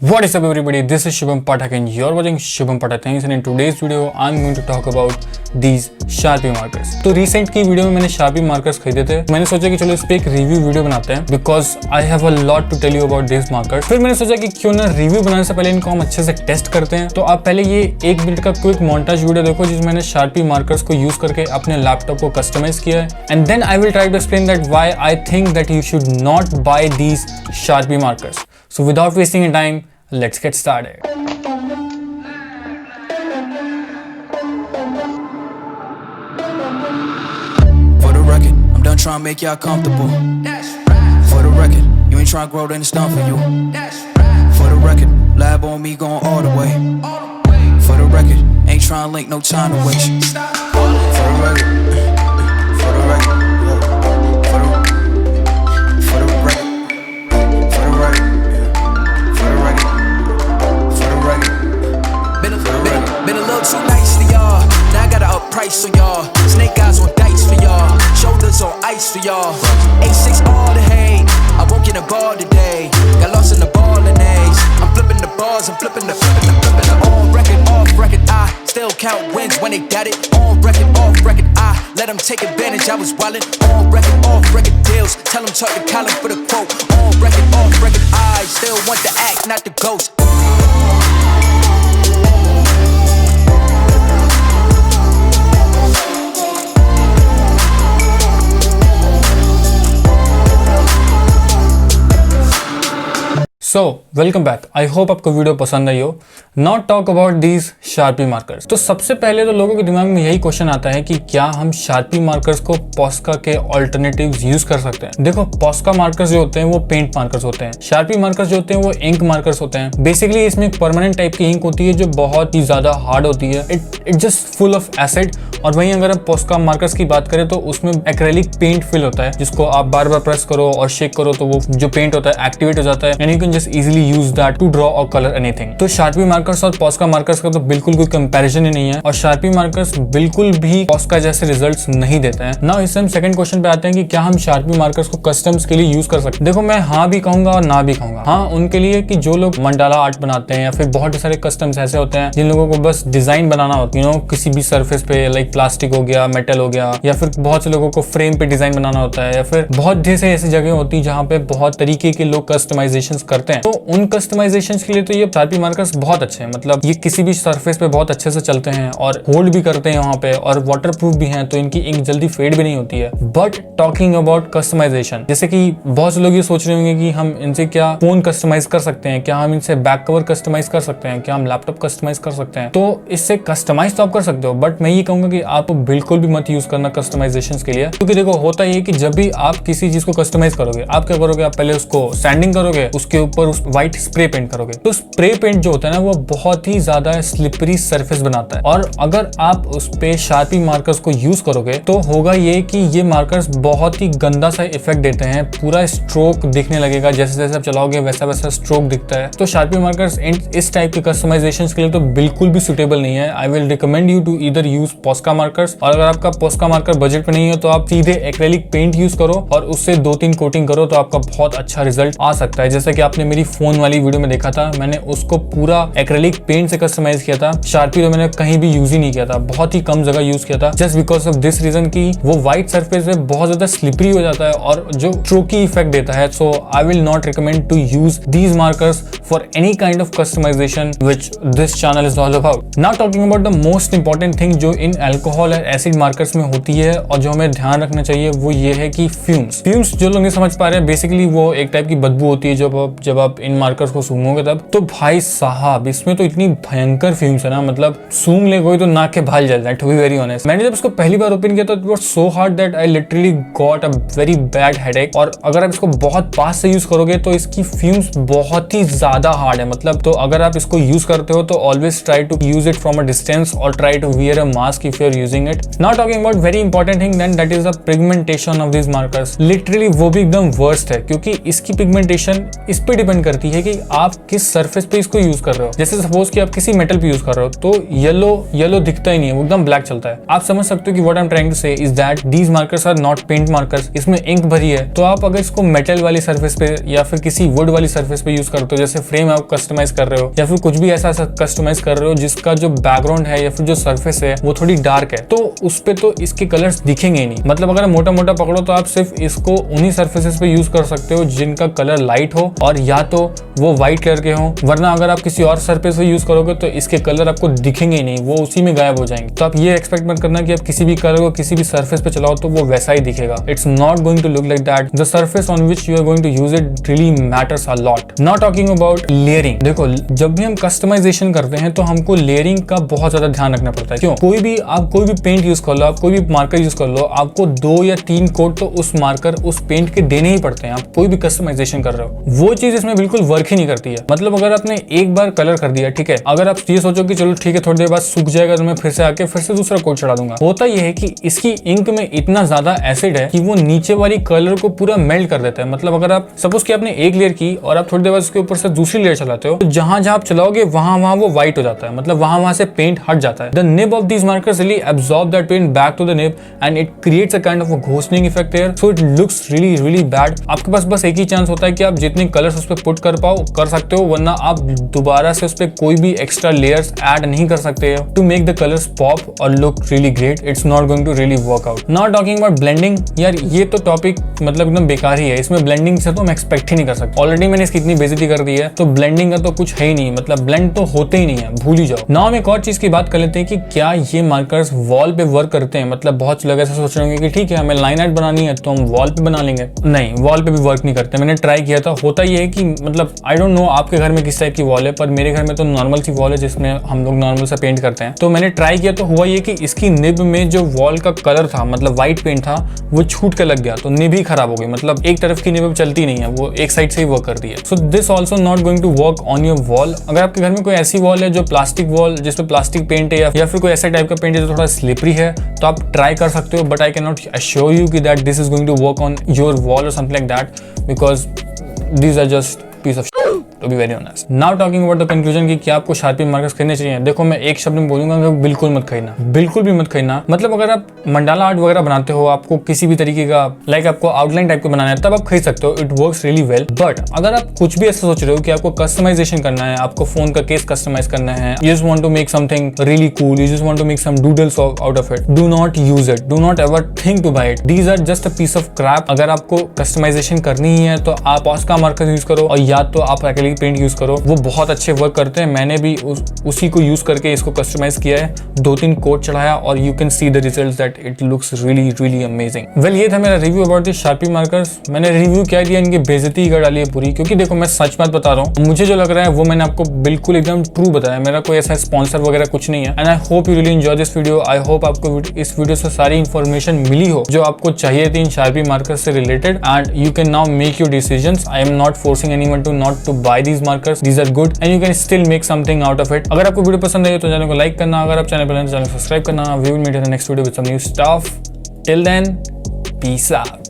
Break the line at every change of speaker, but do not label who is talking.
What is up everybody, this is Shubham Pathak and you're watching Shubham Pathak Things, and in today's video I'm going to talk about these Sharpie markers। तो recent की video में मैंने Sharpie markers खरीदे थे। मैंने सोचा कि चलो इस पे एक रिव्यू वीडियो बनाते हैं because I have a lot to tell you about these markers। फिर मैंने सोचा कि क्यों ना रिव्यू बनाने से पहले इनको हम अच्छे से टेस्ट करते हैं। तो आप पहले ये 1 मिनट का क्विक मोन्टाज वीडियो देखो जिसमें मैंने Sharpie markers को यूज करके अपने लैपटॉप को कस्टमाइज किया है, and then I will try to explain that why I think that you should not buy these Sharpie markers। So without wasting your time, let's get started।
For the record, I'm done trying to make y'all comfortable. For the record, you ain't trying to grow, then it's done for you. For the record, lab on me going all the way. For the record, ain't trying to link, no time to waste. For the record, for the record. Too nice for y'all. Now I gotta up price on y'all. Snake eyes on dice for y'all. Shoulders on ice for y'all. A6 all the hate. I won't get a ball today. Got lost in the ball and A's. I'm flipping the bars. I'm flipping the on record, off record. I still count wins when they got it. On record, off record. I let them take advantage. I was wildin'. On record, off record deals. Tell them talk to Colin for the quote. On record, off record. I still want the act, not the ghost.
So welcome back. I hope आपको video पसंद आई हो। Not talk about these Sharpie markers. तो सबसे पहले तो लोगों के दिमाग में यही क्वेश्चन आता है कि क्या हम Sharpie मार्कर्स को Posca के ऑल्टरनेटिव्स यूज कर सकते हैं। देखो, Posca मार्कर्स जो होते हैं वो पेंट मार्कर्स होते हैं, Sharpie मार्कर्स जो होते हैं वो इंक मार्कर्स होते हैं। बेसिकली इसमें एक परमानेंट टाइप की इंक होती है जो बहुत ही ज्यादा हार्ड होती है। It just full of acid. और वहीं अगर हम Posca मार्कर्स की बात करें तो उसमें एक्रेलिक पेंट फिल होता है जिसको आप बार बार प्रेस करो और शेक करो तो वो जो पेंट होता है एक्टिवेट हो जाता है, and you can just easily use that to draw or colour anything. तो Sharpie मार्कर्स और Posca मार्कर्स का तो बिल्कुल कोई कंपैरिजन ही नहीं है, और Sharpie मार्कर्स बिल्कुल भी Posca जैसे रिजल्ट्स नहीं देते हैं। नाउ इससे हम सेकंड क्वेश्चन पे आते हैं कि क्या हम Sharpie मार्कर्स को कस्टम्स के लिए यूज कर सकते हैं। देखो, मैं हाँ भी कहूंगा और ना भी कहूंगा। हाँ उनके लिए कि जो लोग मंडाला आर्ट बनाते हैं या फिर बहुत सारे कस्टम्स ऐसे होते हैं जिन लोगों को बस डिजाइन बनाना होता है, किसी भी सरफेस पे, लाइक प्लास्टिक हो गया, मेटल हो गया, या फिर बहुत से लोगों को फ्रेम पे डिजाइन बनाना होता है, या फिर बहुत ढेर से ऐसी जगह होती है जहाँ पे बहुत तरीके के लोग कस्टमाइजेशन करते हैं। तो उन कस्टमाइजेशन के लिए तो ये Sharpie मार्कर्स बहुत अच्छे हैं। मतलब ये किसी भी सरफेस पे बहुत अच्छे से चलते हैं और होल्ड भी करते हैं वहां पे, और वाटरप्रूफ भी हैं, तो इनकी इंक जल्दी फेड भी नहीं होती है। बट टॉकिंग अबाउट कस्टमाइजेशन, जैसे कि बहुत से लोग ये सोच रहे होंगे कि हम इनसे क्या फोन कस्टमाइज कर सकते हैं, क्या हम इनसे बैक कवर कस्टमाइज कर सकते हैं, क्या हम लैपटॉप कस्टमाइज कर सकते हैं। तो इससे कस्टमाइज तो आप कर सकते हो, बट मैं ये कहूंगा कि आप बिल्कुल भी मत यूज करना कस्टमाइजेशन के लिए। क्योंकि देखो, होता ये कि जब भी आप किसी चीज को कस्टमाइज करोगे, आप क्या करोगे, आप पहले उसको सैंडिंग करोगे, उसके ऊपर उस व्हाइट स्प्रे पेंट करोगे। तो स्प्रे पेंट जो होता है ना वो बहुत ही ज्यादा स्लिपरी सरफेस बनाता है, और अगर आप उस पे Sharpie मार्कर्स को यूज करोगे तो होगा ये कि ये मार्कर्स बहुत ही गंदा सा इफेक्ट देते हैं। पूरा स्ट्रोक दिखने लगेगा, जैसे जैसे आप चलाओगे वैसा वैसा स्ट्रोक दिखता है। तो Sharpie मार्कर्स इस टाइप के कस्टमाइजेशन के लिए तो बिल्कुल भी सुटेबल नहीं है। I will recommend you to either use Posca markers, और अगर आपका Posca मार्कर बजट पे नहीं है तो आप सीधे एक्रेलिक पेंट यूज करो और उससे 2-3 कोटिंग करो तो आपका बहुत अच्छा रिजल्ट आ सकता है। जैसे कि आपने मेरी फोन वाली वीडियो में देखा था, मैंने उसको पूरा एक्रेलिक पेंट से कस्टमाइज किया था। Sharpie तो मैंने कहीं भी यूज ही नहीं किया था, बहुत ही कम जगह यूज किया था, just because of this reason कि वो व्हाइट सरफेस पे बहुत ज्यादा स्लिपरी हो जाता है और जो स्ट्रोकी इफेक्ट देता है। So I will not recommend to use these markers for any kind of customization which this channel is all about. Now talking about the most important thing जो इन अल्कोहल और एसिड मार्कर्स में होती है और जो हमें ध्यान रखना चाहिए, वो ये है कि फ्यूम्स जो लोग नहीं समझ पा रहे हैं, बेसिकली वो एक टाइप की बदबू होती है जब आप इन मार्कर्स को सूंघोगे तब। तो भाई साहब, इसमें तो इतनी भयंकर फ्यूम्स है ना, मतलब सूंघ ले कोई तो नाक के भाल जल जाए, टू बी वेरी ऑनेस्ट। मैंने जब इसको पहली बार ओपन किया तो it was so hard that I literally got a very bad headache. और अगर आप इसको बहुत पास से यूज करोगे तो इसकी फ्यूम्स बहुत ही ज्यादा हार्ड है। मतलब तो अगर आप इसको यूज करते हो तो always try to use it from a distance और try to wear a mask if you are using it. Not talking about very important thing then that is the pigmentation of this markers. Literally वो भी एकदम worst है, क्योंकि इसकी pigmentation इस पे depend करती है कि आप किस सरफेस पे इसको यूज कर रहे हो। जैसे सपोज कि आप किसी मेटल पे यूज कर रहे हो तो येलो दिखता ही नहीं है, वो एकदम ब्लैक चलता है। आप समझ सकते हो कि what I am trying to say is that these markers are not paint markers, इसमें इंक भरी है। तो आप अगर इसको मेटल वाली सरफेस पे या फिर किसी वुड वाली सरफेस पे यूज करते हो, जैसे फ्रेम आप कस्टमाइज कर रहे हो या फिर कुछ भी ऐसा कस्टमाइज कर रहे हो जिसका जो बैकग्राउंड है या फिर जो सरफेस है वो थोड़ी डार्क है, तो उस पे तो इसके कलर्स दिखेंगे ही नहीं। मतलब अगर मोटा मोटा पकड़ो तो आप सिर्फ इसको उन्हीं सरफेसेस पे यूज कर सकते हो जिनका कलर लाइट हो और या तो वो व्हाइट कलर के हो, वरना अगर आप किसी और सरफेस पे यूज करोगे तो इसके कलर आपको दिखेंगे ही नहीं, वो उसी में गायब हो जाएंगे। तो आप ये एक्सपेक्ट मत करना कि आप किसी भी कलर को किसी भी सरफेस पे चलाओ तो वो वैसा ही दिखेगा। It's not going to look like that. The surface on which you are going to use it really matters a lot. Not talking about layering. देखो, जब भी हम कस्टमाइजेशन करते हैं तो हमको लेयरिंग का बहुत ज्यादा ध्यान रखना पड़ता है। क्यों? कोई भी पेंट यूज कर लो, आप कोई भी मार्कर यूज कर लो, आपको 2 या 3 कोट तो उस मार्कर उस पेंट के देने ही पड़ते हैं। आप कोई भी कस्टमाइजेशन कर रहे हो, वो चीज इसमें बिल्कुल वर्क ही नहीं करती है। मतलब अगर आपने एक बार कलर कर दिया, ठीक है, अगर आप ये सोचो कि चलो ठीक है थोड़ी देर बाद सूख जाएगा तो मैं फिर से आके फिर से दूसरा कोट चढ़ा दूंगा, होता यह है कि इसकी इंक में इतना ज्यादा एसिड है कि वो नीचे वाली कलर को पूरा मेल्ट कर देता है। मतलब अगर आप सपोज कि आपने एक लेयर की और आप थोड़ी देर बाद उसके ऊपर से दूसरी लेयर चलाते हो तो जहां जहां आप चलाओगे वहां वो व्हाइट हो जाता है। मतलब वहां से पेंट हट जाता है। The nib of these markers really absorb that paint back to the nib and it creates a kind of a ghosting effect there, so it looks really bad. आपके पास बस एक ही चांस होता है कि आप जितने कलर्स उस पे पुट कर पाओ कर सकते हो, वरना आप दोबारा से उस पे कोई भी एक्स्ट्रा लेयर्स ऐड नहीं कर सकते हो to make the colours pop और look really great. It's not going to really work out. Not talking about blending, यार ये तो टॉपिक मतलब एकदम बेकार ही है। इसमें ब्लेंडिंग से तो हम एक्सपेक्ट ही नहीं कर सकते। ऑलरेडी मैंने इसकी इतनी बेइज्जती कर दी है, तो ब्लेंडिंग का तो कुछ है ही नहीं। मतलब ब्लेंड तो होते ही नहीं है, भूल ही जाओ। नाउ हम एक और चीज की बात कर लेते हैं कि क्या ये मार्कर्स वॉल पे वर्क करते हैं। मतलब बहुत लोग ऐसा सोच रहे होंगे कि ठीक है हमें लाइन आर्ट बनानी है तो हम वॉल पे बना लेंगे। नहीं, वॉल पे भी वर्क नहीं करते। मैंने ट्राई किया था। होता ये है कि मतलब आई डोंट नो आपके घर में किस टाइप की वॉल है, पर मेरे घर में तो नॉर्मल सी वॉल है जिसमें हम लोग नॉर्मल सा पेंट करते हैं। तो मैंने ट्राई किया तो हुआ ये कि इसकी निब में जो वॉल का कलर था, मतलब व्हाइट पेंट था, वो छूट के लग गया तो निब ही खराब हो गई। मतलब एक तरफ की निब चलती नहीं है, वो एक साइड से ही वर्क करती है। So this also not going to work on your wall. अगर आपके घर में कोई ऐसी वॉल है जो प्लास्टिक वॉल जिसपे प्लास्टिक पेंट है या फिर कोई ऐसा टाइप का पेंट है जो थोड़ा स्लिपरी है, तो आप ट्राई कर सकते हो, but I can not assure you कि that this is going to work on your wall और something like that, because these are just piece of shit, to be very honest. Now talking about the conclusion कि क्या आपको sharpy markers खरीदने चाहिए। देखो, मैं एक शब्द में बोलूंगा कि बिल्कुल मत खरीदना, बिल्कुल भी मत खरीदना। मतलब अगर आप मंडाला आर्ट वगैरह बनाते हो, आपको किसी भी तरीके का लाइक आपको आउटलाइन टाइप का बनाना है, तब आप खरीद सकते हो। It works really well. But अगर आप कुछ भी ऐसा सोच रहे हो कि आपको कस्टमाइजेशन करना है, आपको फोन का केस कस्टमाइज करना है, you just want to make something really cool, you just want to make some doodles out of it, do not use it, do not ever think to buy it. These are just a piece of crap. अगर आपको customization करनी ही है तो आप पॉस्का marker use करो और या तो आप एक्रिलिक पेंट यूज करो, वो बहुत अच्छे वर्क करते हैं। मैंने भी उसी को यूज करके इसको कस्टमाइज किया है, 2-3 कोट चढ़ाया और you can see the results that it looks really amazing. Well, ये था मेरा review about the sharpy markers. मैंने रिव्यू क्या दिया, इनकी बेइज्जती कर डाली है पूरी, क्योंकि देखो मैं सच बात बता रहा हूँ, मुझे जो लग रहा है वो मैंने आपको बिल्कुल एकदम ट्रू बताया। मेरा कोई ऐसा स्पॉन्सर वगैरह कुछ नहीं है। And I hope you really enjoy this video. I hope आपको इस वीडियो से सारी इन्फॉर्मेशन मिली हो जो आपको चाहिए थी इन शार्पी मार्कर्स से related, and you can now make your decisions. I am not forcing anyone to not to buy these markers. These are good and you can still make something out of it. अगर आपको video पसंद आई तो channel को like करना, अगर आप channel पर नए तो चैनल को सब्सक्राइब करना। We will meet in the next video with some new stuff. Till then, peace out.